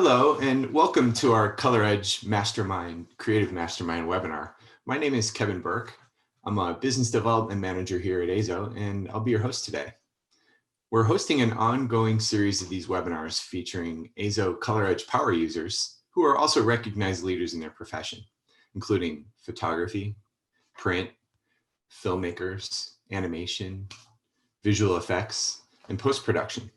Hello, and welcome to our Color Edge Mastermind, Creative Mastermind webinar. My name is Kevin Burke. I'm a business development manager here at EIZO, and I'll be your host today. We're hosting an ongoing series of these webinars featuring EIZO Color Edge power users who are also recognized leaders in their profession, including photography, print, filmmakers, animation, visual effects, and post-production.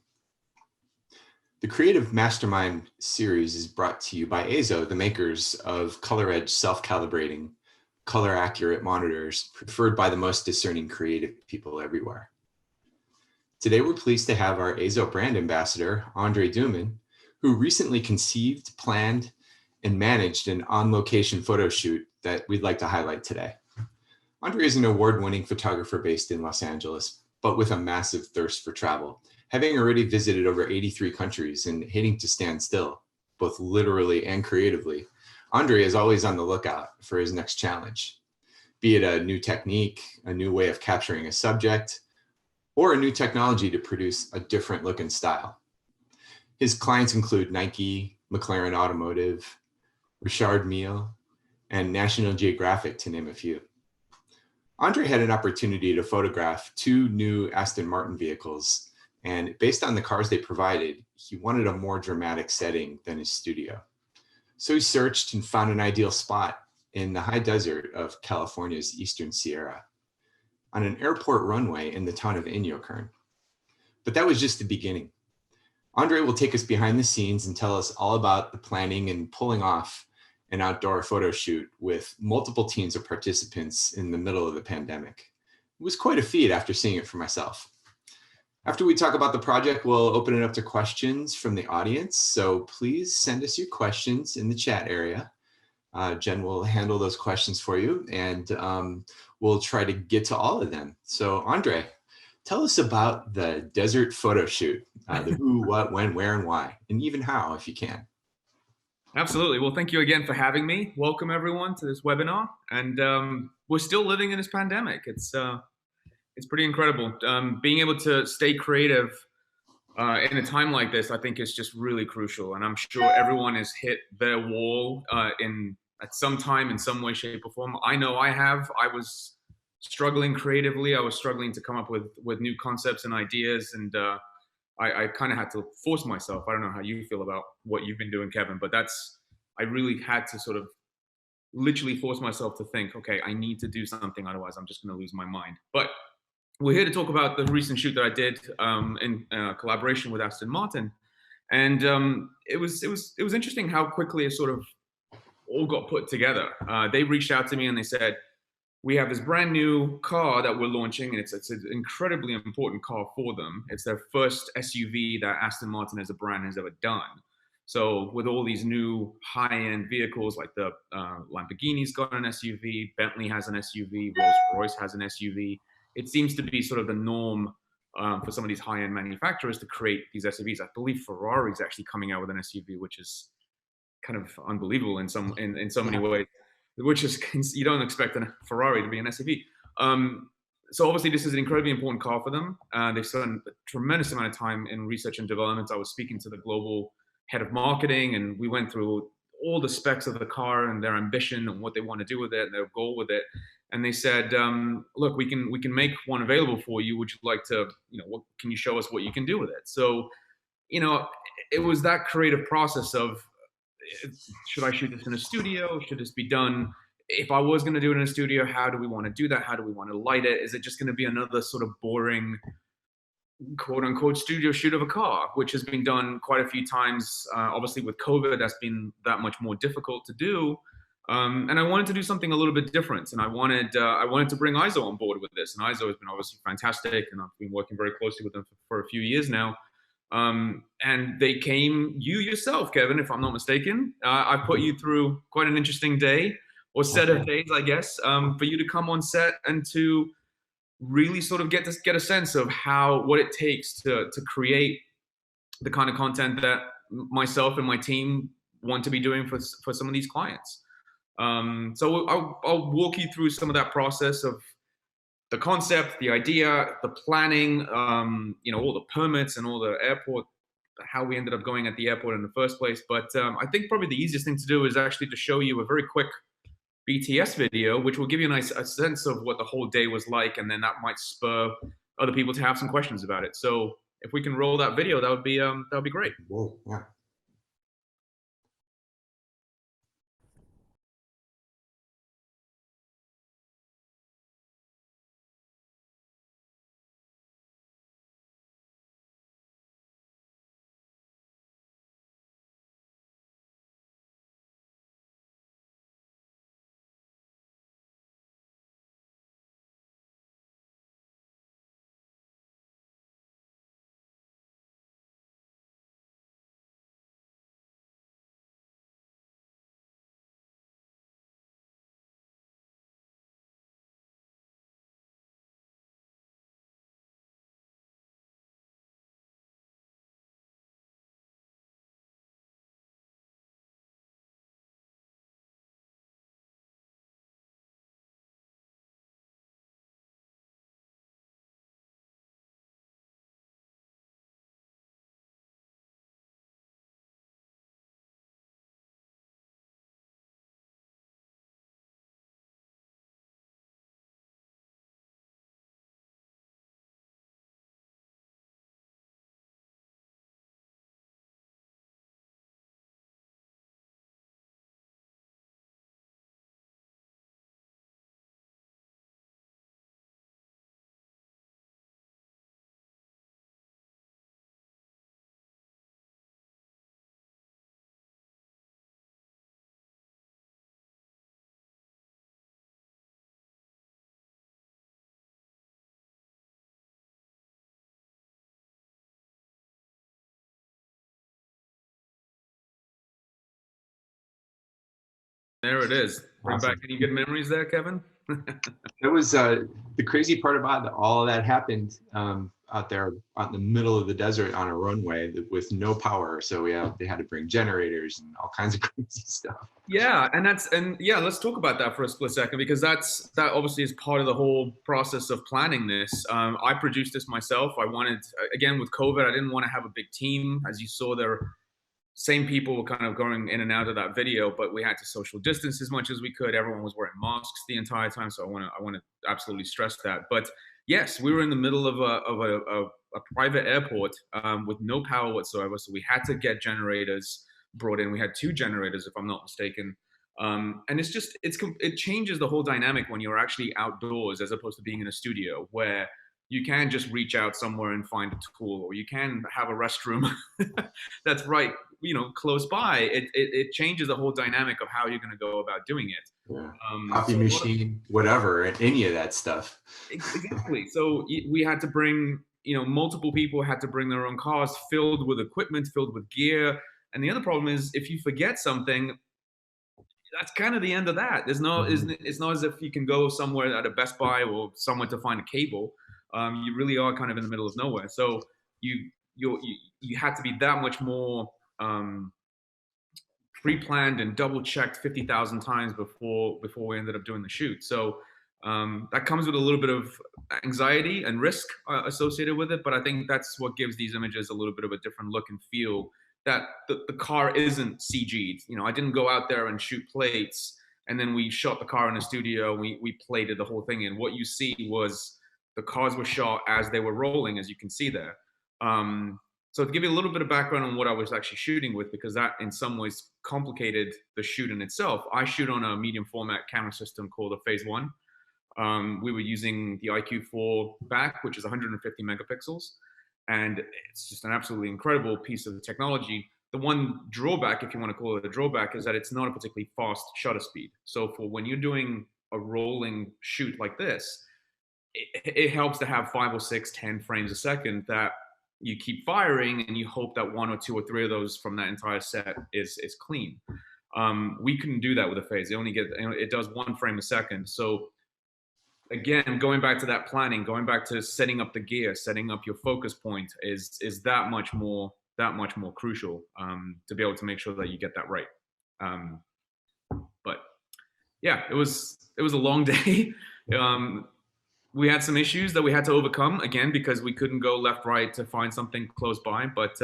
The Creative Mastermind series is brought to you by EIZO, the makers of Color Edge self-calibrating, color-accurate monitors preferred by the most discerning creative people everywhere. Today, we're pleased to have our EIZO brand ambassador, Andrei Duman, who recently conceived, planned, and managed an on-location photo shoot that we'd like to highlight today. Andrei is an award-winning photographer based in Los Angeles, but with a massive thirst for travel, having already visited over 83 countries and hating to stand still, both literally and creatively. Andrei is always on the lookout for his next challenge, be it a new technique, a new way of capturing a subject, or a new technology to produce a different look and style. His clients include Nike, McLaren Automotive, Richard Mille, and National Geographic, to name a few. Andrei had an opportunity to photograph two new Aston Martin vehicles, and based on the cars they provided, he wanted a more dramatic setting than his studio. So he searched and found an ideal spot in the high desert of California's Eastern Sierra, on an airport runway in the town of Inyokern. But that was just the beginning. Andrei will take us behind the scenes and tell us all about the planning and pulling off an outdoor photo shoot with multiple teams of participants in the middle of the pandemic. It was quite a feat after seeing it for myself. After we talk about the project, we'll open it up to questions from the audience. So please send us your questions in the chat area. Jen will handle those questions for you, and we'll try to get to all of them. So Andrei, tell us about the desert photo shoot, the who, what, when, where, and why, and even how, if you can. Absolutely. Well, thank you again for having me. Welcome everyone to this webinar. And we're still living in this pandemic. It's pretty incredible. Being able to stay creative in a time like this, I think is just really crucial. And I'm sure everyone has hit their wall at some time in some way, shape, or form. I know I have. I was struggling creatively. I was struggling to come up with new concepts and ideas, and I kind of had to force myself. I don't know how you feel about what you've been doing, Kevin, but I really had to sort of literally force myself to think, okay, I need to do something, otherwise I'm just going to lose my mind. But we're here to talk about the recent shoot that I did in collaboration with Aston Martin, and it was interesting how quickly it sort of all got put together. They reached out to me and they said, we have this brand new car that we're launching, and it's an incredibly important car for them. It's their first SUV that Aston Martin as a brand has ever done. So with all these new high-end vehicles, like the Lamborghini's got an SUV, Bentley has an SUV, Rolls-Royce has an SUV. It seems to be sort of the norm for some of these high-end manufacturers to create these SUVs. I believe Ferrari's actually coming out with an SUV, which is kind of unbelievable in so many ways. Which is, you don't expect a Ferrari to be an SUV. So obviously this is an incredibly important car for them. They've spent a tremendous amount of time in research and development. I was speaking to the global head of marketing, and we went through all the specs of the car and their ambition and what they want to do with it and their goal with it. And they said, look, we can make one available for you. Would you like to, what can you show us what you can do with it? So, it was that creative process of, should I shoot this in a studio? Should this be done? If I was going to do it in a studio, how do we want to do that? How do we want to light it? Is it just going to be another sort of boring, quote unquote, studio shoot of a car, which has been done quite a few times? Obviously with COVID, that's been that much more difficult to do. And I wanted to do something a little bit different. And I wanted to bring EIZO on board with this. And EIZO has been obviously fantastic. And I've been working very closely with them for a few years now. And they came, you yourself, Kevin, if I'm not mistaken, I put you through quite an interesting day or set of days, I guess, for you to come on set and to really sort of get a sense of what it takes to create the kind of content that myself and my team want to be doing for some of these clients. So I'll walk you through some of that process of the concept, the idea, the planning, all the permits and all the airport how we ended up going at the airport in the first place. But I think probably the easiest thing to do is actually to show you a very quick BTS video, which will give you a sense of what the whole day was like, and then that might spur other people to have some questions about it. So if we can roll that video, that would be great. Whoa, yeah. There it is. Bring Awesome. back any good memories there, Kevin? That was the crazy part about all of that happened out there out in the middle of the desert on a runway with no power. So they had to bring generators and all kinds of crazy stuff. Yeah, let's talk about that for a split second, because that obviously is part of the whole process of planning this. I produced this myself. I wanted, again, with COVID, I didn't want to have a big team. As you saw, there same people were kind of going in and out of that video, but we had to social distance as much as we could. Everyone was wearing masks the entire time, so I want to absolutely stress that. But yes, we were in the middle of a private airport with no power whatsoever, so we had to get generators brought in. We had 2 generators, if I'm not mistaken. And it changes the whole dynamic when you're actually outdoors as opposed to being in a studio, where you can just reach out somewhere and find a tool, or you can have a restroom that's right, close by. It changes the whole dynamic of how you're going to go about doing it. Yeah. Coffee machine, whatever, any of that stuff. Exactly. So we had to bring, multiple people had to bring their own cars filled with equipment, filled with gear. And the other problem is, if you forget something, that's kind of the end of that. It's not as if you can go somewhere at a Best Buy or somewhere to find a cable. You really are kind of in the middle of nowhere. So you had to be that much more pre-planned and double-checked 50,000 times before we ended up doing the shoot. So that comes with a little bit of anxiety and risk associated with it. But I think that's what gives these images a little bit of a different look and feel. That the car isn't CG'd. I didn't go out there and shoot plates and then we shot the car in a studio. We plated the whole thing in. What you see was the cars were shot as they were rolling, as you can see there. So to give you a little bit of background on what I was actually shooting with, because that in some ways complicated the shoot in itself. I shoot on a medium format camera system called a Phase 1. We were using the IQ4 back, which is 150 megapixels. And it's just an absolutely incredible piece of technology. The one drawback, if you want to call it a drawback, is that it's not a particularly fast shutter speed. So for when you're doing a rolling shoot like this, it helps to have 5 or 6, 10 frames a second that you keep firing, and you hope that 1 or 2 or 3 of those from that entire set is clean. We couldn't do that with a Phase. It does 1 frame a second. So again, going back to that planning, going back to setting up the gear, setting up your focus point is that much more crucial to be able to make sure that you get that right. But yeah, it was a long day. We had some issues that we had to overcome, again, because we couldn't go left, right to find something close by. But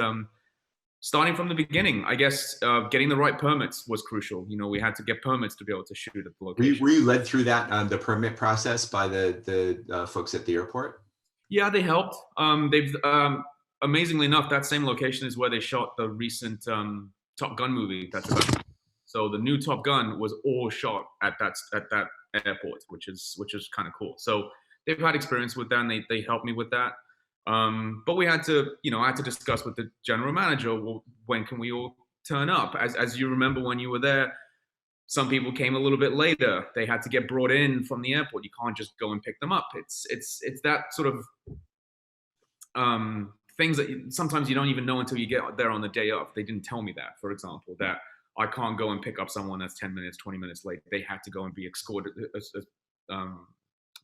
starting from the beginning, I guess getting the right permits was crucial. We had to get permits to be able to shoot at the location. Were you led through that the permit process by the folks at the airport? Yeah, they helped. They've amazingly enough, that same location is where they shot the recent Top Gun movie. So the new Top Gun was all shot at that airport, which is kind of cool. So they've had experience with that, and they helped me with that. But we had to, I had to discuss with the general manager, well, when can we all turn up? As you remember when you were there, some people came a little bit later. They had to get brought in from the airport. You can't just go and pick them up. It's that sort of things that sometimes you don't even know until you get there on the day of. They didn't tell me that, for example, that I can't go and pick up someone that's 10 minutes, 20 minutes late. They had to go and be escorted,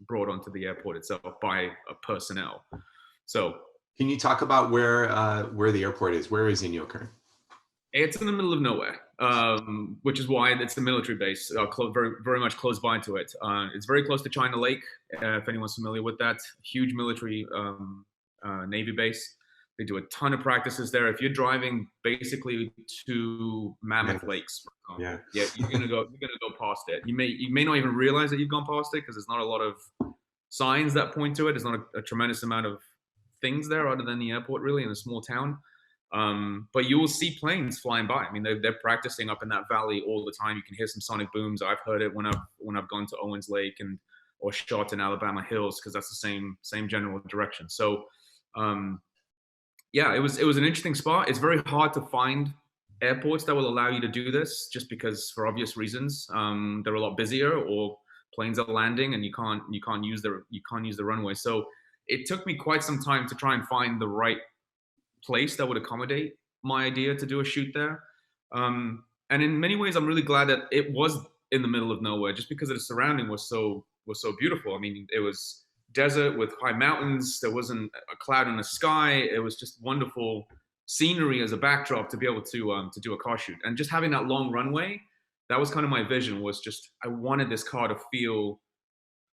brought onto the airport itself by a personnel. So, can you talk about where the airport is? Where is Inyokern? It's in the middle of nowhere, which is why it's a military base, very, very much close by to it. It's very close to China Lake, if anyone's familiar with that. Huge military Navy base. They do a ton of practices there. If you're driving basically to Mammoth Lakes, yeah, you're gonna go past it. You may not even realize that you've gone past it because there's not a lot of signs that point to it. There's not a tremendous amount of things there other than the airport, really, in a small town. But you will see planes flying by. I mean, they're practicing up in that valley all the time. You can hear some sonic booms. I've heard it when I've gone to Owens Lake or shot in Alabama Hills, because that's the same general direction. So, yeah, it was an interesting spot. It's very hard to find airports that will allow you to do this, just because, for obvious reasons, they're a lot busier, or planes are landing and you can't use the runway. So it took me quite some time to try and find the right place that would accommodate my idea to do a shoot there. And in many ways, I'm really glad that it was in the middle of nowhere, just because the surrounding was so beautiful. I mean, it was desert with high mountains. There wasn't a cloud in the sky. It was just wonderful scenery as a backdrop to be able to do a car shoot. And just having that long runway, that was kind of my vision. Was just, I wanted this car to feel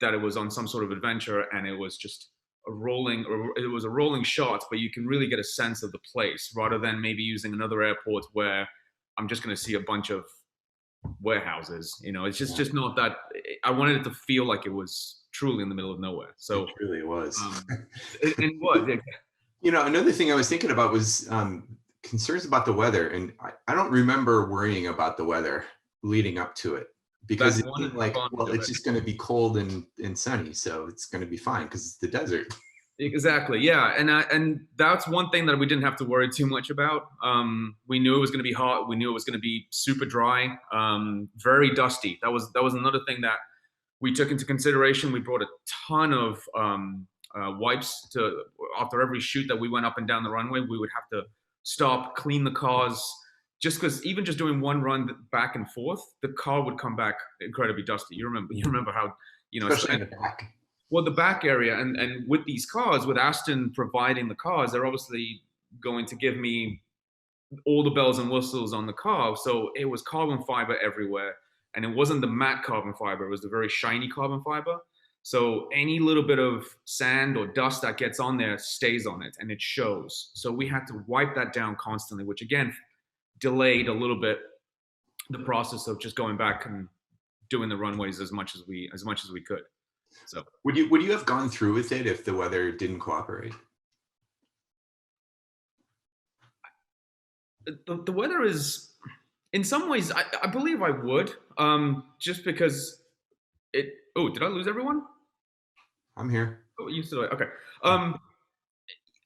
that it was on some sort of adventure, and it was just a rolling shot, but you can really get a sense of the place, rather than maybe using another airport where I'm just going to see a bunch of warehouses. It's just not that. I wanted it to feel like it was truly in the middle of nowhere. So it really was. It was. Another thing I was thinking about was concerns about the weather, and I don't remember worrying about the weather leading up to it, because it seemed like, well, it's just going to be cold and sunny, so it's going to be fine because it's the desert. Exactly. Yeah, and that's one thing that we didn't have to worry too much about. We knew it was going to be hot. We knew it was going to be super dry, very dusty. That was another thing that we took into consideration. We brought a ton of wipes after every shoot that we went up and down the runway. We would have to stop, clean the cars, just because even just doing one run back and forth, the car would come back incredibly dusty. You remember how, especially in the back. Well, the back area, and with these cars, with Aston providing the cars, they're obviously going to give me all the bells and whistles on the car. So it was carbon fiber everywhere. And it wasn't the matte carbon fiber, it was the very shiny carbon fiber. So any little bit of sand or dust that gets on there stays on it, and it shows. So we had to wipe that down constantly, which again delayed a little bit the process of just going back and doing the runways as much as we could. So would you have gone through with it if the weather didn't cooperate? The weather is, in some ways, I believe I would, just because it. Oh, did I lose everyone? I'm here. Oh, you still okay?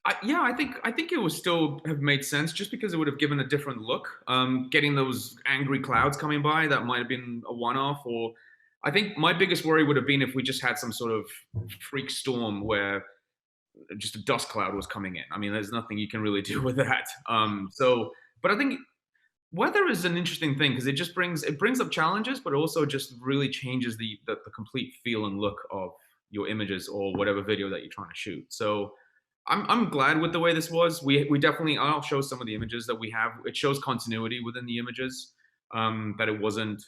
I think it would still have made sense, just because it would have given a different look. Getting those angry clouds coming by, that might have been a one-off. Or I think my biggest worry would have been if we just had some sort of freak storm where just a dust cloud was coming in. I mean, there's nothing you can really do with that. But I think weather is an interesting thing, because it brings up challenges, but also just really changes the complete feel and look of your images or whatever video that you're trying to shoot. So I'm glad with the way this was. We definitely, I'll show some of the images that we have. It shows continuity within the images, that it wasn't,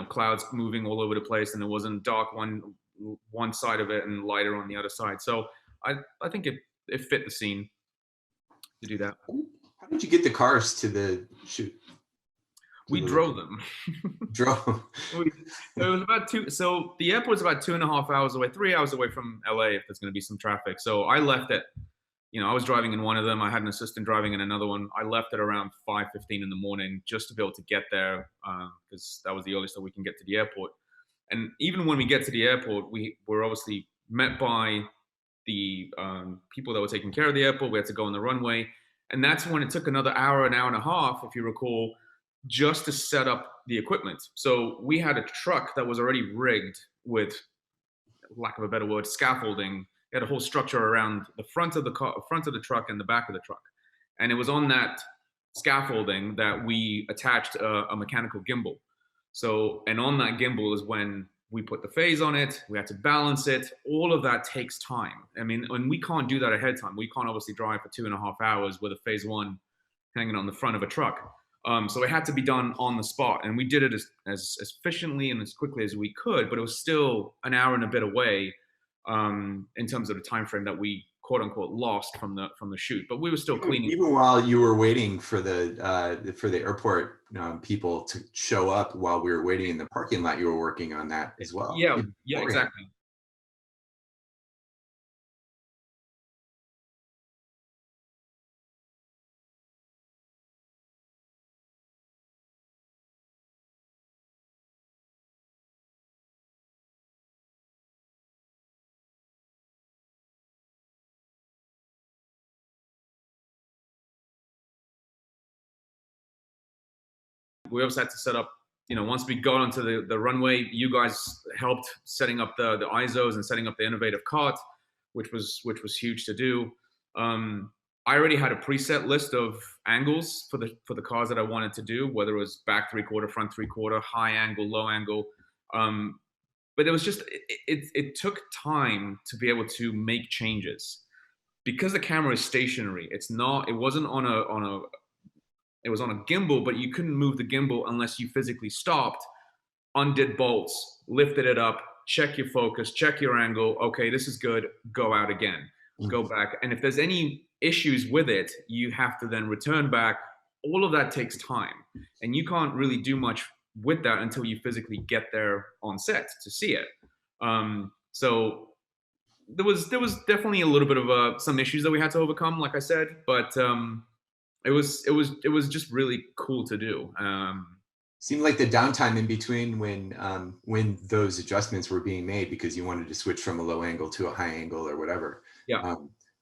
clouds moving all over the place, and it wasn't dark one side of it and lighter on the other side. So I think it fit the scene to do that. How did you get the cars to the shoot? We drove them. Drove. It was about so the airport's about 2.5 hours away, 3 hours away from LA if there's going to be some traffic. So I left at, I was driving in one of them. I had an assistant driving in another one. I left at around 5:15 in the morning just to be able to get there because that was the earliest that we can get to the airport. And even when we get to the airport, we were obviously met by the people that were taking care of the airport. We had to go on the runway. And that's when it took another hour, an hour and a half, if you recall, just to set up the equipment. So we had a truck that was already rigged with, lack of a better word, scaffolding. It had a whole structure around the front of the car, front of the truck and the back of the truck. And it was on that scaffolding that we attached a mechanical gimbal. So, and on that gimbal is when we put the phase on it, we had to balance it. All of that takes time. I mean, and we can't do that ahead of time. We can't obviously drive for 2.5 hours with a phase one hanging on the front of a truck. So it had to be done on the spot. And we did it as efficiently and as quickly as we could, but it was still an hour and a bit away in terms of the time frame that we quote unquote lost from the shoot. But we were still cleaning. Even while you were waiting for the airport people to show up, while we were waiting in the parking lot, you were working on that as well. Yeah, exactly. We also had to set up, once we got onto the runway, you guys helped setting up the EIZOs and setting up the innovative cart, which was huge to do. I already had a preset list of angles for the cars that I wanted to do, whether it was back 3/4, front 3/4, high angle, low angle. But it was just, it took time to be able to make changes. Because the camera is stationary, it wasn't on it was on a gimbal, but you couldn't move the gimbal unless you physically stopped, undid bolts, lifted it up, check your focus, check your angle. Okay, this is good. Go out again, go back. And if there's any issues with it, you have to then return back. All of that takes time. And you can't really do much with that until you physically get there on set to see it. So there was definitely a little bit of some issues that we had to overcome, like I said, but it was just really cool to do. Seemed like the downtime in between when those adjustments were being made, because you wanted to switch from a low angle to a high angle or whatever. Yeah.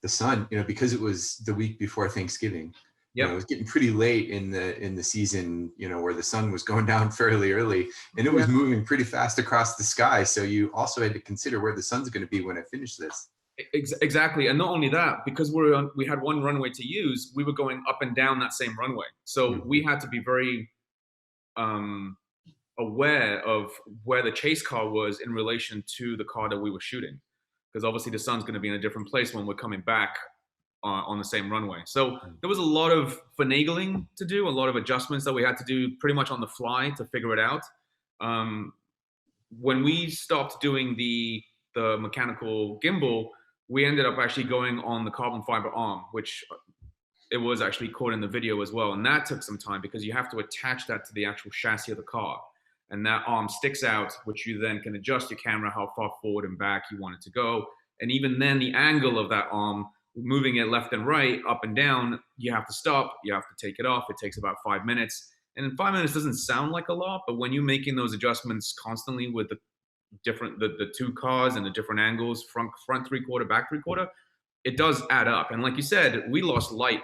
The sun, because it was the week before Thanksgiving. Yeah. It was getting pretty late in the season, where the sun was going down fairly early, and it was moving pretty fast across the sky. So you also had to consider where the sun's going to be when I finish this. Exactly. And not only that, because we had one runway to use, we were going up and down that same runway. So we had to be very aware of where the chase car was in relation to the car that we were shooting. Because obviously the sun's going to be in a different place when we're coming back on the same runway. So there was a lot of finagling to do, a lot of adjustments that we had to do pretty much on the fly to figure it out. When we stopped doing the mechanical gimbal, we ended up actually going on the carbon fiber arm, which it was actually caught in the video as well. And that took some time because you have to attach that to the actual chassis of the car. And that arm sticks out, which you then can adjust your camera how far forward and back you want it to go. And even then the angle of that arm, moving it left and right, up and down, you have to stop, you have to take it off. It takes about 5 minutes. And 5 minutes doesn't sound like a lot, but when you're making those adjustments constantly with the two cars and the different angles, front 3/4, back 3/4, it does add up. And like you said, we lost light,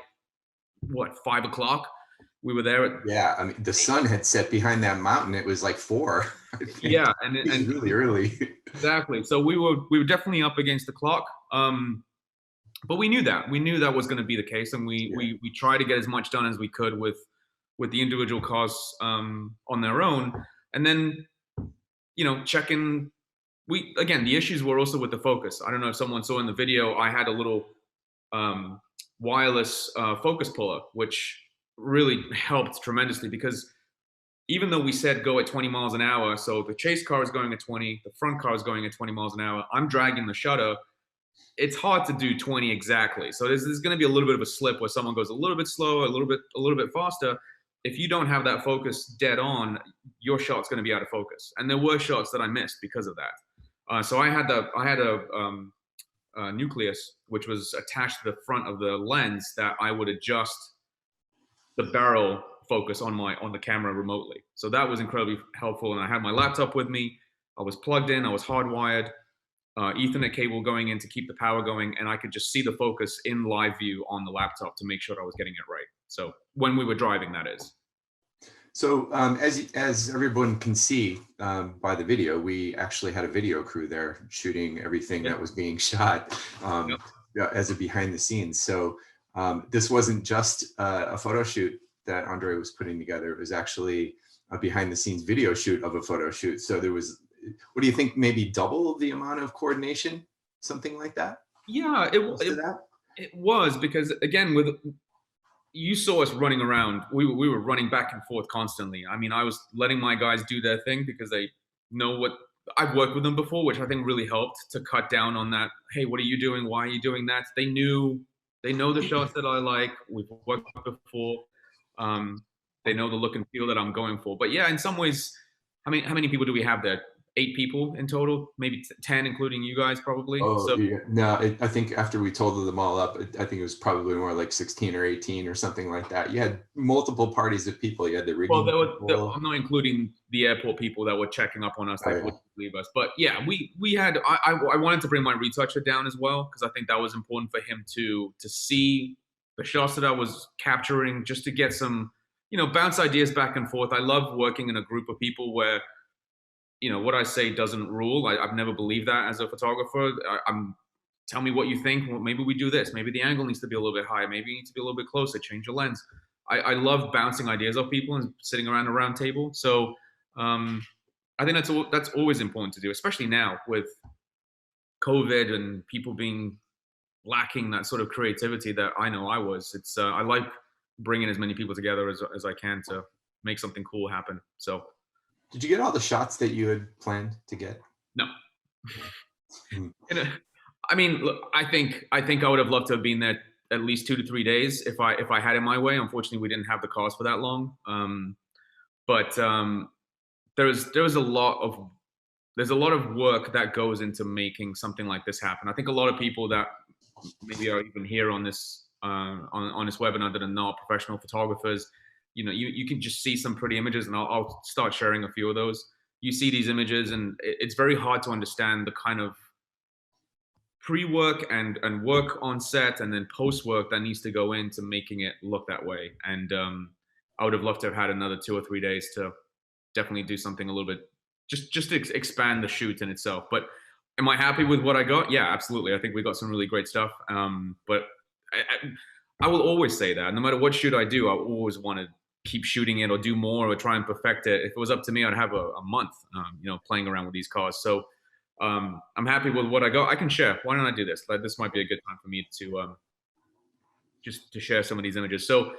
5 o'clock? We were there at, I mean, the sun had set behind that mountain. It was like 4. Yeah, and really early. Exactly. So we were definitely up against the clock. But we knew that was going to be the case, and we tried to get as much done as we could with the individual cars on their own, and then checking. The issues were also with the focus. I don't know if someone saw in the video, I had a little wireless focus puller, which really helped tremendously, because even though we said go at 20 miles an hour, so the chase car is going at 20, the front car is going at 20 miles an hour, I'm dragging the shutter it's hard to do 20 exactly. So there's going to be a little bit of a slip where someone goes a little bit slower, a little bit faster. If you don't have that focus dead on, your shot's going to be out of focus. And there were shots that I missed because of that. So I had a nucleus which was attached to the front of the lens that I would adjust the barrel focus on the camera remotely. So that was incredibly helpful. And I had my laptop with me. I was plugged in. I was hardwired. Ethernet cable going in to keep the power going, and I could just see the focus in live view on the laptop to make sure I was getting it right. So when we were driving, that is. So as everyone can see by the video, we actually had a video crew there shooting everything that was being shot as a behind the scenes. So this wasn't just a photo shoot that Andrei was putting together. It was actually a behind the scenes video shoot of a photo shoot. So there was, what do you think, maybe double the amount of coordination, something like that? Yeah, it was, because again, you saw us running around. We were running back and forth constantly. I mean, I was letting my guys do their thing because they know what I've worked with them before, which I think really helped to cut down on that. Hey, what are you doing? Why are you doing that? They know the shots that I like. We've worked before. They know the look and feel that I'm going for. But yeah, in some ways, how many people do we have there? 8 people in total, maybe 10, including you guys, probably. Oh, so, yeah. No, I think after we totaled them all up, I think it was probably more like 16 or 18 or something like that. You had multiple parties of people. You had the rigging people. I'm not including the airport people that were checking up on us. They would leave us. But yeah, we had. I wanted to bring my retoucher down as well, because I think that was important for him to see the shots that I was capturing, just to get some, bounce ideas back and forth. I love working in a group of people where, what I say doesn't rule. I've never believed that as a photographer. Tell me what you think. Well, maybe we do this. Maybe the angle needs to be a little bit higher. Maybe you need to be a little bit closer. Change your lens. I love bouncing ideas off people and sitting around a round table. So I think that's always important to do, especially now with COVID and people being lacking that sort of creativity that I know I was. It's I like bringing as many people together as I can to make something cool happen. So. Did you get all the shots that you had planned to get? No. I mean, look, I think I would have loved to have been there at least 2 to 3 days if I had it my way. Unfortunately, we didn't have the cars for that long. But there's a lot of work that goes into making something like this happen. I think a lot of people that maybe are even here on this on this webinar that are not professional photographers, you can just see some pretty images, and I'll start sharing a few of those. You see these images, and it's very hard to understand the kind of pre-work and work on set and then post-work that needs to go into making it look that way. And I would have loved to have had another 2 or 3 days to definitely do something a little bit, just to expand the shoot in itself. But am I happy with what I got? Yeah, absolutely. I think we got some really great stuff. But I will always say that no matter what shoot I do, I always want to keep shooting it or do more or try and perfect it. If it was up to me, I'd have a month, playing around with these cars. So I'm happy with what I got. I can share. Why don't I do this? This might be a good time for me to just to share some of these images. So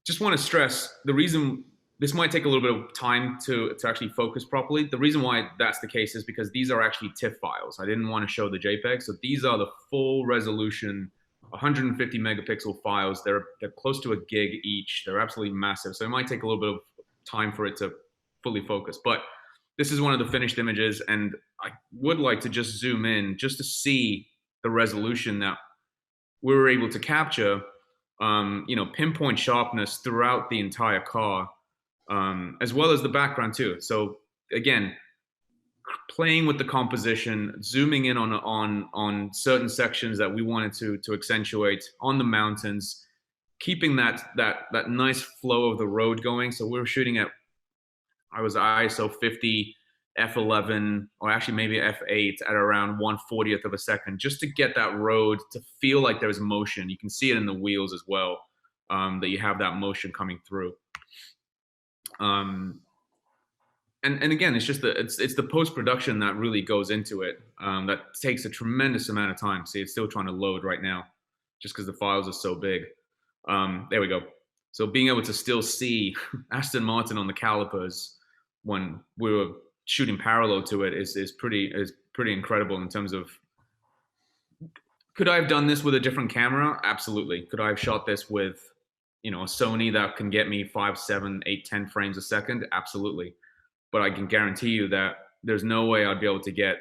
just want to stress the reason this might take a little bit of time to actually focus properly. The reason why that's the case is because these are actually TIFF files. I didn't want to show the JPEG. So these are the full resolution 150 megapixel files. They're close to a gig each. They're absolutely massive. So it might take a little bit of time for it to fully focus. But this is one of the finished images, and I would like to just zoom in just to see the resolution that we were able to capture, pinpoint sharpness throughout the entire car, as well as the background too. So again, playing with the composition, zooming in on certain sections that we wanted to accentuate on the mountains, keeping that nice flow of the road going. So we were shooting at, I was ISO 50 f11, or actually maybe f8 at around 1/40th of a second, just to get that road to feel like there's motion. You can see it in the wheels as well, that you have that motion coming through. And again, it's just it's the post-production that really goes into it. That takes a tremendous amount of time. See, it's still trying to load right now, just because the files are so big. There we go. So being able to still see Aston Martin on the calipers when we were shooting parallel to it is pretty incredible in terms of Could I have done this with a different camera? Absolutely. Could I have shot this with, a Sony that can get me 5, 7, 8, 10 frames a second? Absolutely. But I can guarantee you that there's no way I'd be able to get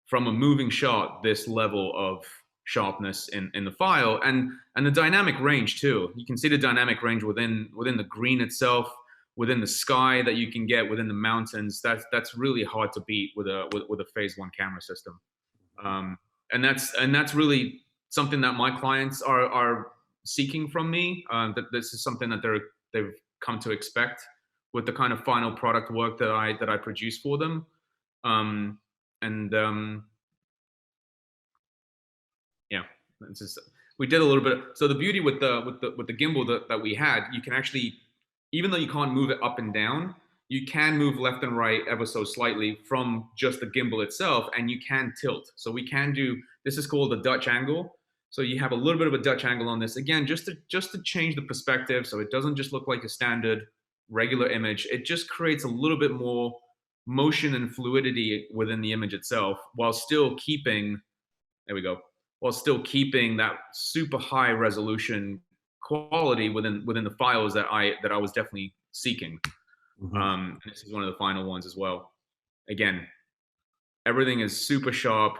from a moving shot this level of sharpness in the file, and the dynamic range too. You can see the dynamic range within the green itself, within the sky that you can get, within the mountains. That's really hard to beat with a phase one camera system. Um, and that's really something that my clients are seeking from me. That this is something that they've come to expect with the kind of final product work that I produce for them. Um, and Yeah, it's just, we did a little bit. So the beauty with the gimbal that we had, you can actually, even though you can't move it up and down, you can move left and right ever so slightly from just the gimbal itself, and you can tilt. So we can do, this is called the Dutch angle. So you have a little bit of a Dutch angle on this, again, just to change the perspective, so it doesn't just look like a standard regular image. It just creates a little bit more motion and fluidity within the image itself, while still keeping, there we go, while still keeping that super high resolution quality within the files that I was definitely seeking. Mm-hmm. And this is one of the final ones as well. Again, everything is super sharp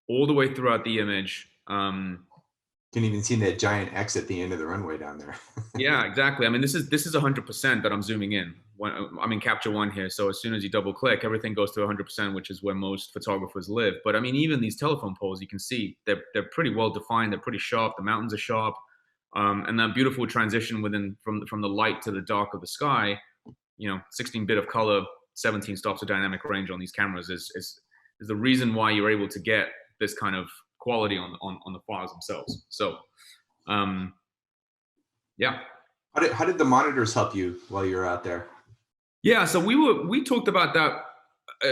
all the way throughout the image. Can even see that giant X at the end of the runway down there. Yeah, exactly. I mean, this is 100% that I'm zooming in. I'm in capture one here, so as soon as you double click, everything goes to 100%, which is where most photographers live. But I mean, even these telephone poles, you can see they're pretty well defined. They're pretty sharp. The mountains are sharp, and that beautiful transition from the light to the dark of the sky. 16 bit of color, 17 stops of dynamic range on these cameras is the reason why you're able to get this kind of quality on the files themselves. So, yeah. How did the monitors help you while you were out there? Yeah, so we talked about that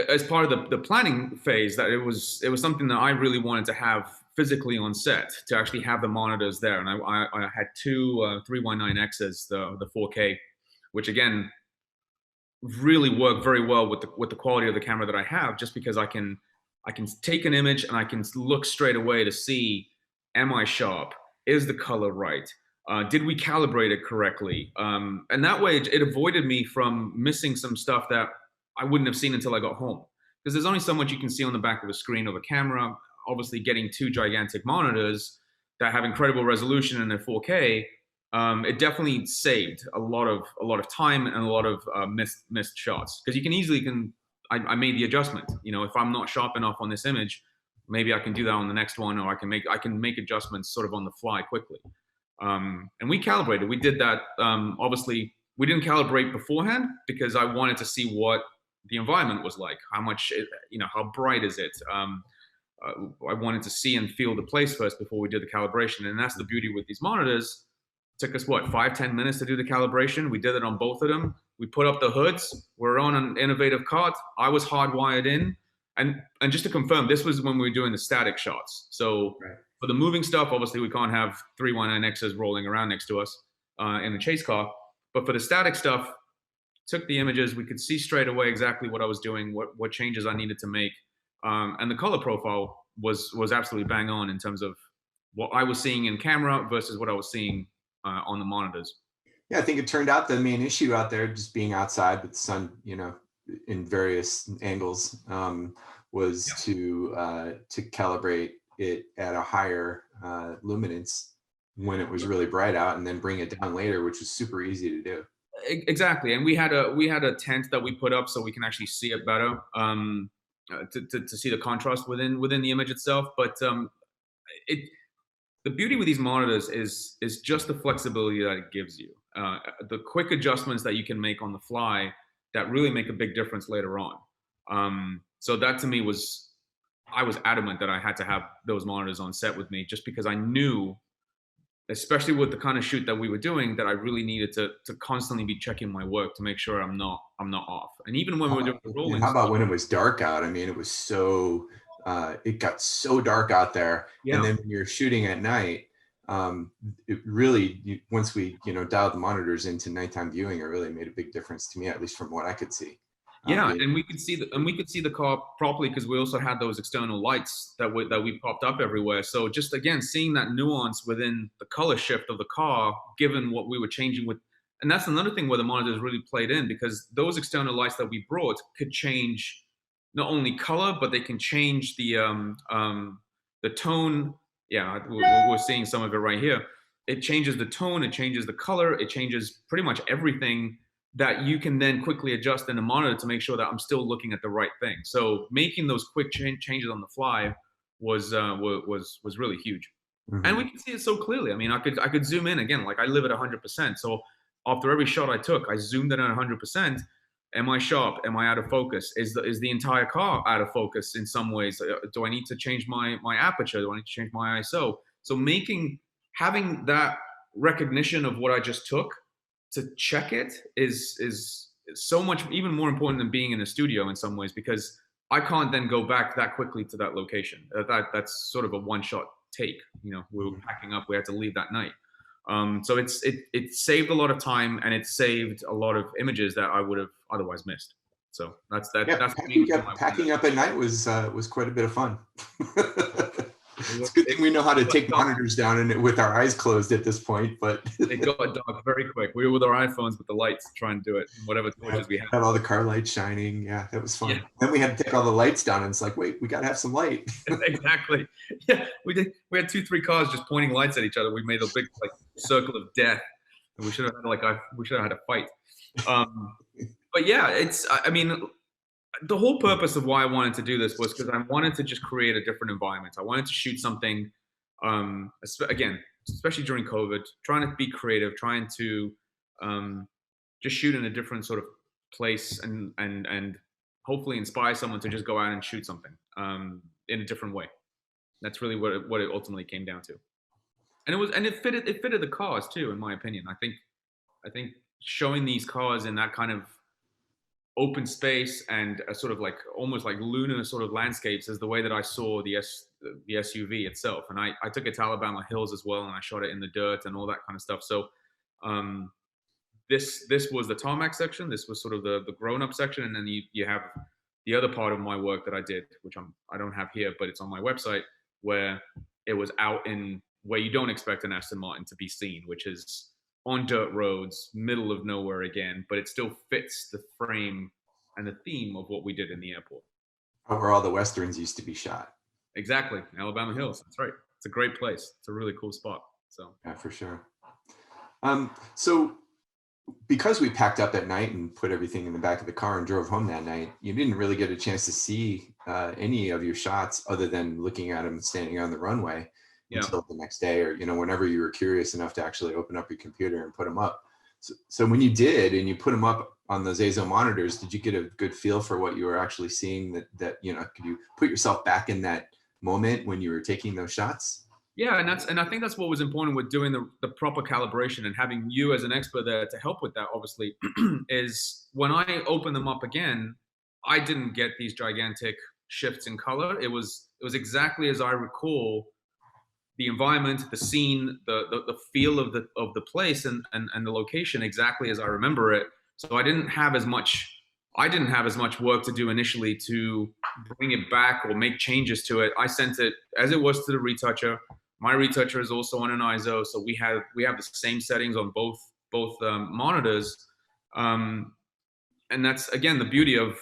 as part of the planning phase, that it was something that I really wanted to have physically on set, to actually have the monitors there. And I had two 319Xs, the 4K, which again really work very well with the quality of the camera that I have, just because I can take an image and I can look straight away to see, am I sharp? Is the color right? Did we calibrate it correctly? And that way it avoided me from missing some stuff that I wouldn't have seen until I got home. Because there's only so much you can see on the back of a screen of a camera. Obviously, getting two gigantic monitors that have incredible resolution and they're 4K, it definitely saved a lot of time and a lot of missed shots. Because you can easily I made the adjustment. If I'm not sharp enough on this image, maybe I can do that on the next one, or I can make adjustments sort of on the fly quickly. And we calibrated. We did that. Obviously, we didn't calibrate beforehand because I wanted to see what the environment was like. How much, how bright is it? I wanted to see and feel the place first before we did the calibration. And that's the beauty with these monitors. It took us, 5-10 minutes to do the calibration. We did it on both of them. We put up the hoods. We're on an innovative cart. I was hardwired in. And just to confirm, this was when we were doing the static shots. So right. For the moving stuff, obviously we can't have 319Xs rolling around next to us in a chase car. But for the static stuff, took the images. We could see straight away exactly what I was doing, what changes I needed to make. And the color profile was absolutely bang on in terms of what I was seeing in camera versus what I was seeing on the monitors. Yeah, I think it turned out the main issue out there, just being outside with the sun, in various angles, was to calibrate it at a higher luminance when it was really bright out, and then bring it down later, which was super easy to do. Exactly, and we had a tent that we put up so we can actually see it better, to see the contrast within the image itself. But the beauty with these monitors is just the flexibility that it gives you, the quick adjustments that you can make on the fly that really make a big difference later on. So that to me I was adamant that I had to have those monitors on set with me, just because I knew, especially with the kind of shoot that we were doing, that I really needed to constantly be checking my work to make sure I'm not off. And even when we were doing the rolling, how about when it was dark out? I mean, it was it got so dark out there. Yeah. And then when you're shooting at night, it really, once we dialed the monitors into nighttime viewing, it really made a big difference to me, at least from what I could see. Yeah, being. and we could see the car properly because we also had those external lights that we popped up everywhere. So just again, seeing that nuance within the color shift of the car, given what we were changing with, and that's another thing where the monitors really played in because those external lights that we brought could change not only color, but they can change the tone. Yeah, we're seeing some of it right here. It changes the tone, it changes the color, it changes pretty much everything that you can then quickly adjust in the monitor to make sure that I'm still looking at the right thing. So making those quick changes on the fly was really huge, and Mhm. we can see it so clearly. I mean, I could zoom in again, like I live at 100%. So after every shot I took, I zoomed in at 100%. Am I sharp? Am I out of focus? Is the entire car out of focus in some ways? Do I need to change my aperture? Do I need to change my ISO? So having that recognition of what I just took to check it is so much even more important than being in a studio in some ways because I can't then go back that quickly to that location. That's sort of a one shot take. You know, we were Mhm. packing up. We had to leave that night. So it saved a lot of time and it saved a lot of images that I would have otherwise missed. So Yeah, that's the main reason why I wanted packing up at night was quite a bit of fun. it. It's a good It thing we know how to got take dark. monitors down and with our eyes closed at this point, but It got dark very quick. We were with our iPhones with the lights to try and do it, whatever yeah, torches we had. had all the car lights shining. Yeah, that was Yeah, fun. Then we had to take all the lights down, and it's like, wait, we got to have some light. exactly. Yeah, we did. We had 2, 3 cars just pointing lights at each other. We made a big like circle of death, and we should have had we should have had a fight. But yeah, I mean, the whole purpose of why I wanted to do this was because I wanted to just create a different environment. I wanted to shoot something, again, especially during COVID, trying to be creative, trying to um, just shoot in a different sort of place and hopefully inspire someone to just go out and shoot something in a different way. That's really what it ultimately came down to. And it fitted the cause too, in my opinion. I think showing these cars in that kind of open space and a sort of like almost like lunar sort of landscapes is the way that I saw the SUV itself. And I took it to Alabama Hills as well, and I shot it in the dirt and all that kind of stuff. So um, this was the tarmac section. This was sort of the grown up section, and then you have the other part of my work that I did, which I don't have here, but it's on my website, where it was out in where you don't expect an Aston Martin to be seen, which is on dirt roads, middle of nowhere again, but it still fits the frame and the theme of what we did in the airport. Where all the westerns used to be shot. Exactly, Alabama Hills. That's right. It's a great place. It's a really cool spot. So Yeah, for sure. So because we packed up at night and put everything in the back of the car and drove home that night, you didn't really get a chance to see any of your shots other than looking at them standing on the runway yeah. until the next day, or whenever you were curious enough to actually open up your computer and put them up. So when you did and you put them up on those EIZO monitors, did you get a good feel for what you were actually seeing? That could you put yourself back in that moment when you were taking those shots? Yeah, and I think that's what was important with doing the proper calibration and having you as an expert there to help with that. Obviously, is when I opened them up again, I didn't get these gigantic shifts in color. It was exactly as I recall the environment, the scene, the feel of the place and the location exactly as I remember it. So I didn't have as much work to do initially to bring it back or make changes to it. I sent it as it was to the retoucher. My retoucher is also on an EIZO, so we have the same settings on both monitors, and that's again the beauty of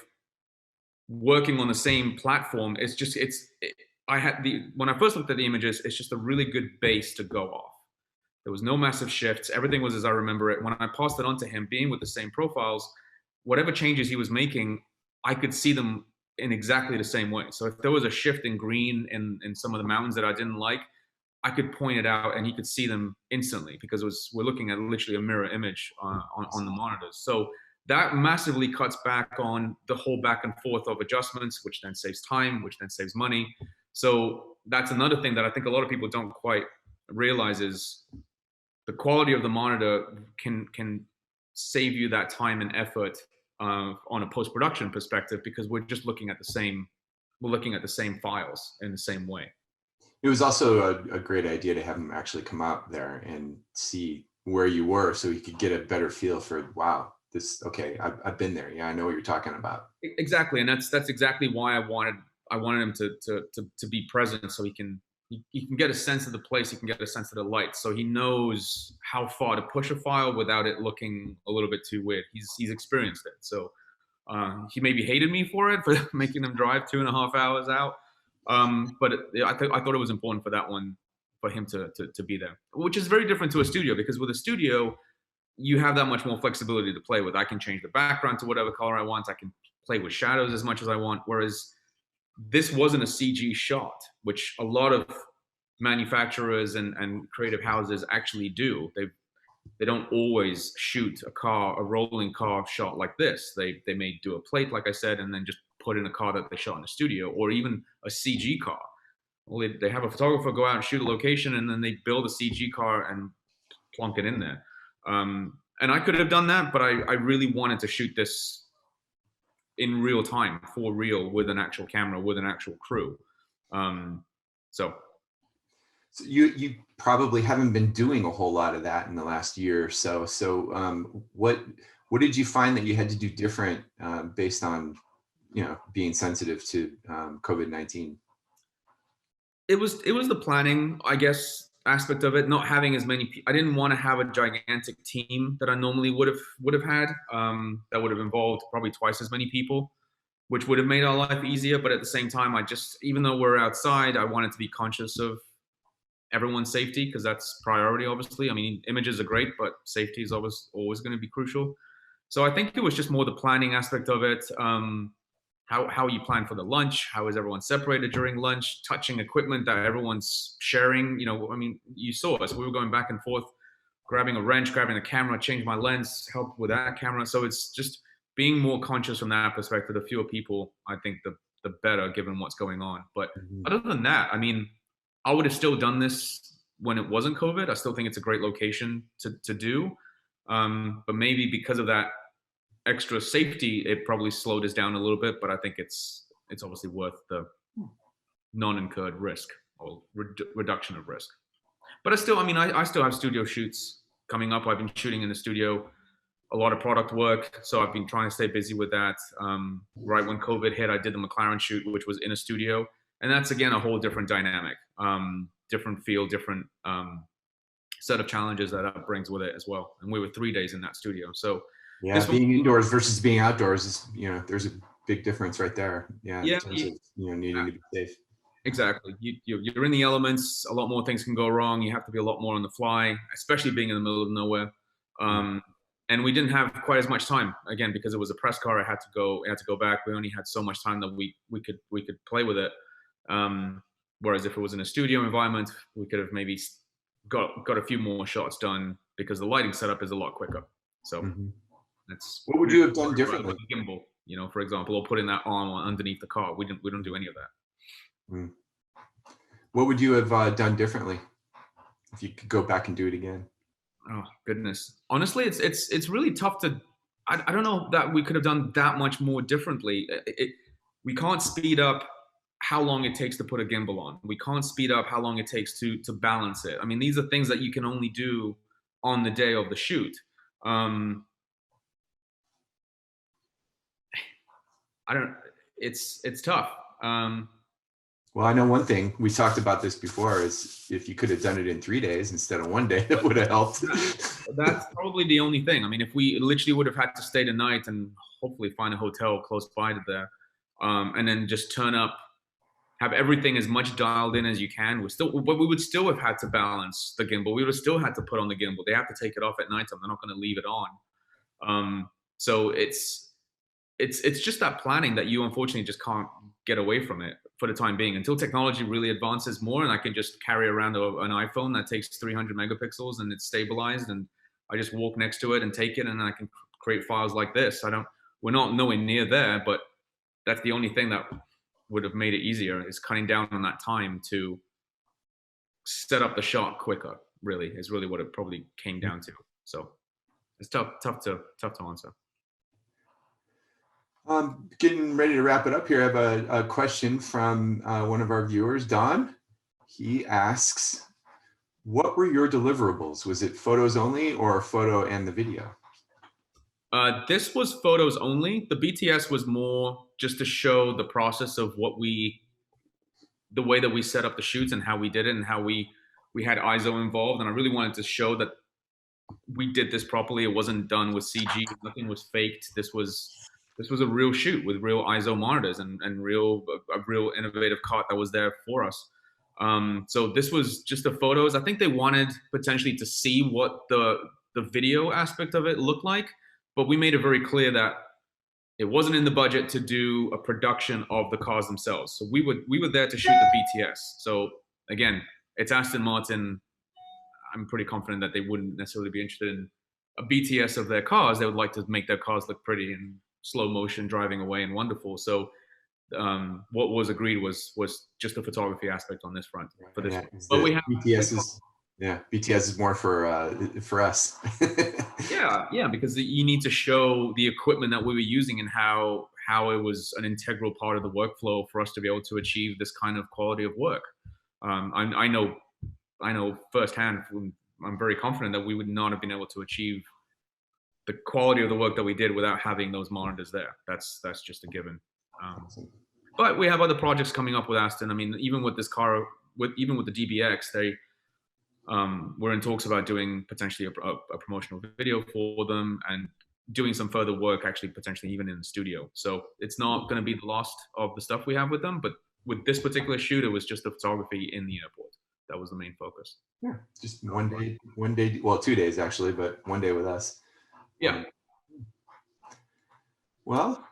working on the same platform. I had when I first looked at the images, it's just a really good base to go off. There was no massive shifts. Everything was as I remember it. When I passed it on to him, being with the same profiles, whatever changes he was making, I could see them in exactly the same way. So if there was a shift in green in some of the mountains that I didn't like, I could point it out and he could see them instantly because we're looking at literally a mirror image on the monitors. So that massively cuts back on the whole back and forth of adjustments, which then saves time, which then saves money. So that's another thing that I think a lot of people don't quite realize is the quality of the monitor can save you that time and effort on a post-production perspective because we're looking at the same files in the same way. It was also a great idea to have him actually come out there and see where you were so he could get a better feel for, wow, this, okay, I've been there. Yeah, I know what you're talking about. Exactly, and that's exactly why I wanted him to be present, so he can get a sense of the place, he can get a sense of the light, so he knows how far to push a file without it looking a little bit too weird. He's experienced it, so he maybe hated me for it, for making him drive 2.5 hours out. But I thought it was important for that one, for him to be there, which is very different to a studio, because with a studio, you have that much more flexibility to play with. I can change the background to whatever color I want. I can play with shadows as much as I want. Whereas this wasn't a CG shot, which a lot of manufacturers and creative houses actually do. They don't always shoot a rolling car shot like this. They may do a plate, like I said, and then just put in a car that they shot in a studio, or even a CG car. Well, they have a photographer go out and shoot a location, and then they build a CG car and plunk it in there. And I could have done that, but I really wanted to shoot this in real time, for real, with an actual camera, with an actual crew. So So you probably haven't been doing a whole lot of that in the last year or so. So what did you find that you had to do different based on being sensitive to COVID-19? it was the planning, I guess, aspect of it. Not having as many I didn't want to have a gigantic team that I normally would have had. That would have involved probably twice as many people, which would have made our life easier. But at the same time, even though we're outside, I wanted to be conscious of everyone's safety, because that's priority, obviously. I mean, images are great, but safety is always going to be crucial. So I think it was just more the planning aspect of it. How you plan for the lunch, how is everyone separated during lunch, touching equipment that everyone's sharing. I mean, you saw us, we were going back and forth, grabbing a wrench, grabbing the camera, change my lens, help with that camera. So it's just being more conscious from that perspective. The fewer people, I think, the better, given what's going on. But other than that, I mean, I would have still done this when it wasn't COVID. I still think it's a great location to do. But maybe because of that extra safety, it probably slowed us down a little bit. But I think it's obviously worth the non-incurred risk, or reduction of risk. But I still have studio shoots coming up. I've been shooting in the studio, a lot of product work, so I've been trying to stay busy with that. Right when COVID hit, I did the McLaren shoot, which was in a studio, and that's again a whole different dynamic, different feel, different set of challenges that brings with it as well. And we were 3 days in that studio, so yeah, being indoors versus being outdoors is, there's a big difference right there. Yeah, in terms of needing to be safe. Exactly. You're in the elements. A lot more things can go wrong. You have to be a lot more on the fly, especially being in the middle of nowhere. And we didn't have quite as much time, again, because it was a press car. I had to go back. We only had so much time that we could play with it. Whereas if it was in a studio environment, we could have maybe got a few more shots done, because the lighting setup is a lot quicker. So that's what would you have done differently? Gimbal, for example, or putting that arm underneath the car. We don't do any of that. What would you have done differently if you could go back and do it again? Oh goodness, honestly, it's really tough to. I don't know that we could have done that much more differently. We can't speed up how long it takes to put a gimbal on. We can't speed up how long it takes to balance it. I mean, these are things that you can only do on the day of the shoot. It's tough. Well, I know one thing, we talked about this before, is if you could have done it in 3 days instead of 1 day, that would have helped. That's probably the only thing. I mean, if we literally would have had to stay the night and hopefully find a hotel close by to there, and then just turn up, have everything as much dialed in as you can, but we would still have had to balance the gimbal. We would have still had to put on the gimbal. They have to take it off at night time. They're not going to leave it on. So it's just that planning that you unfortunately just can't get away from it for the time being, until technology really advances more and I can just carry around an iPhone that takes 300 megapixels and it's stabilized, and I just walk next to it and take it, and I can create files like this. We're not nowhere near there, but that's the only thing that would have made it easier, is cutting down on that time to set up the shot quicker, really, is really what it probably came down to. So it's tough to answer. Getting ready to wrap it up here. I have a question from one of our viewers, Don. He asks, what were your deliverables? Was it photos only, or photo and the video? This was photos only. The BTS was more just to show the process of the way that we set up the shoots and how we did it and how we had EIZO involved. And I really wanted to show that we did this properly. It wasn't done with CG. Nothing was faked. This was a real shoot with real EIZO monitors and a real innovative cart that was there for us. So this was just the photos. I think they wanted potentially to see what the video aspect of it looked like, but we made it very clear that it wasn't in the budget to do a production of the cars themselves. So we were there to shoot the BTS. So again, it's Aston Martin. I'm pretty confident that they wouldn't necessarily be interested in a BTS of their cars. They would like to make their cars look pretty and slow motion driving away and wonderful. So what was agreed was just the photography aspect on this front for this. Yeah, But we have BTS is more for us. yeah, because you need to show the equipment that we were using and how it was an integral part of the workflow for us to be able to achieve this kind of quality of work. I know firsthand. I'm very confident that we would not have been able to achieve the quality of the work that we did without having those monitors there. That's just a given. But we have other projects coming up with Aston. I mean, even with this car, even with the DBX, we're in talks about doing potentially a promotional video for them and doing some further work, actually potentially even in the studio. So it's not going to be the last of the stuff we have with them, but with this particular shoot, it was just the photography in the airport. That was the main focus. Yeah, just one day, well, 2 days actually, but one day with us. Yeah. Well,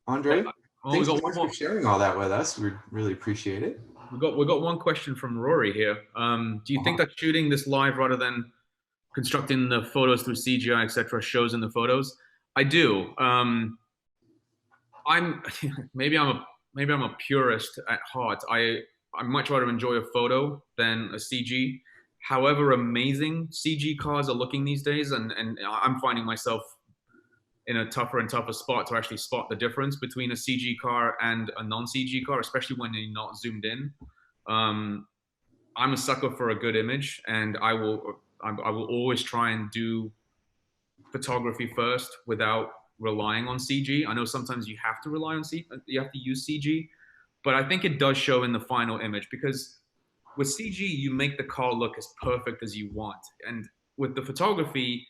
Andrei, thanks so much for sharing all that with us. We really appreciate it. We got one question from Rory here. Do you think that shooting this live rather than constructing the photos through CGI, etc., shows in the photos? I do. I'm maybe I'm a purist at heart. I much rather enjoy a photo than a CG. However amazing CG cars are looking these days, and I'm finding myself in a tougher and tougher spot to actually spot the difference between a CG car and a non-CG car, especially when you're not zoomed in. I'm a sucker for a good image, and I will always try and do photography first without relying on CG. I know sometimes you have to rely on you have to use CG, but I think it does show in the final image, because with CG, you make the car look as perfect as you want. And with the photography,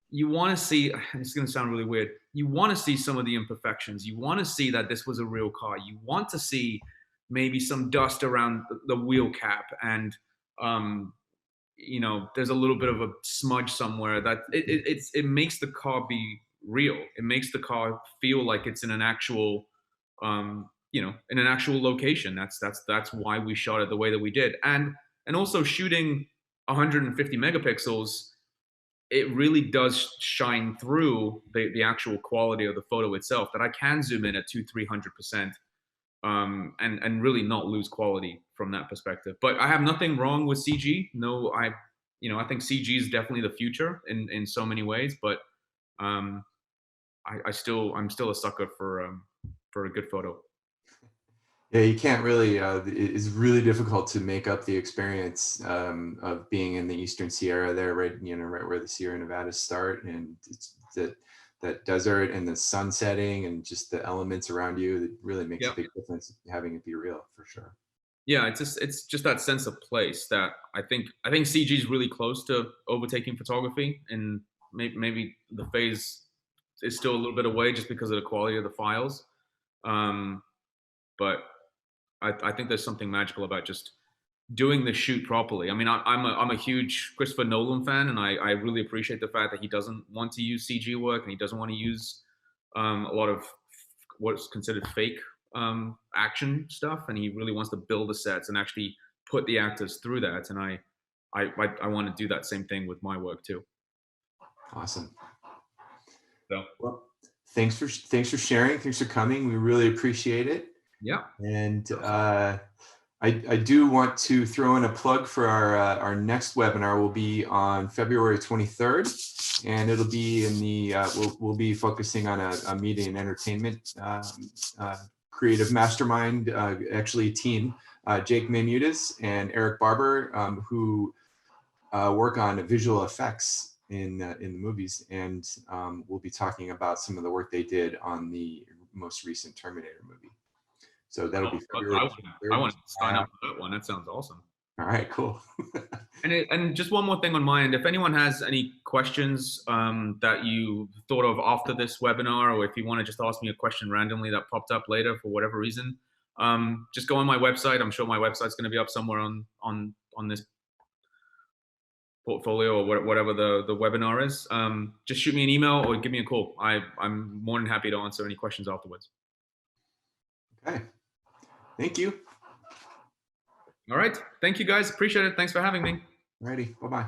you want to see, it's going to sound really weird, you want to see some of the imperfections. You want to see that this was a real car. You want to see maybe some dust around the wheel cap, and there's a little bit of a smudge somewhere. That it makes the car be real. It makes the car feel like it's in an actual in an actual location. That's why we shot it the way that we did. And also shooting 150 megapixels, it really does shine through the actual quality of the photo itself, that I can zoom in at 200-300% and really not lose quality from that perspective. But I have nothing wrong with CG. No, I think CG is definitely the future in so many ways, but I'm still a sucker for a good photo. Yeah, you can't really, it's really difficult to make up the experience of being in the Eastern Sierra there, right where the Sierra Nevadas start, and it's that desert and the sun setting and just the elements around you that really makes a big difference having it be real, for sure. Yeah, it's just that sense of place that I think CG is really close to overtaking photography, and maybe the phase is still a little bit away just because of the quality of the files. But I think there's something magical about just doing the shoot properly. I mean, I'm a huge Christopher Nolan fan, and I really appreciate the fact that he doesn't want to use CG work, and he doesn't want to use a lot of what's considered fake action stuff, and he really wants to build the sets and actually put the actors through that. And I want to do that same thing with my work too. Awesome. So, well, thanks for sharing. Thanks for coming. We really appreciate it. Yeah. And I do want to throw in a plug for our next webinar. Will be on February 23rd, and it'll be in the we'll be focusing on a media and entertainment creative mastermind actually team. Jake Mamutis and Eric Barber, who work on visual effects in the movies, and we'll be talking about some of the work they did on the most recent Terminator movie. So that'll be February I 23rd. want to sign up for that one. That sounds awesome. All right, cool. And just one more thing on my end, if anyone has any questions that you thought of after this webinar, or if you want to just ask me a question randomly that popped up later for whatever reason, just go on my website. I'm sure my website's going to be up somewhere on this portfolio or whatever the webinar is. Just shoot me an email or give me a call. I'm more than happy to answer any questions afterwards. Okay, thank you. All right, thank you guys, appreciate it. Thanks for having me. Alrighty, bye-bye.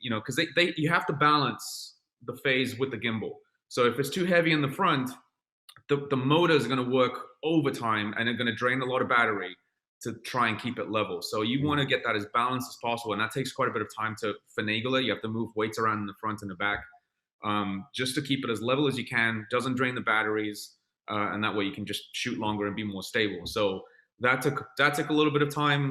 Because you have to balance the phase with the gimbal. So if it's too heavy in the front, the motor is going to work overtime and it's going to drain a lot of battery to try and keep it level. So you want to get that as balanced as possible, and that takes quite a bit of time to finagle it. You have to move weights around in the front and the back, just to keep it as level as you can, doesn't drain the batteries, and that way you can just shoot longer and be more stable. So that took a little bit of time.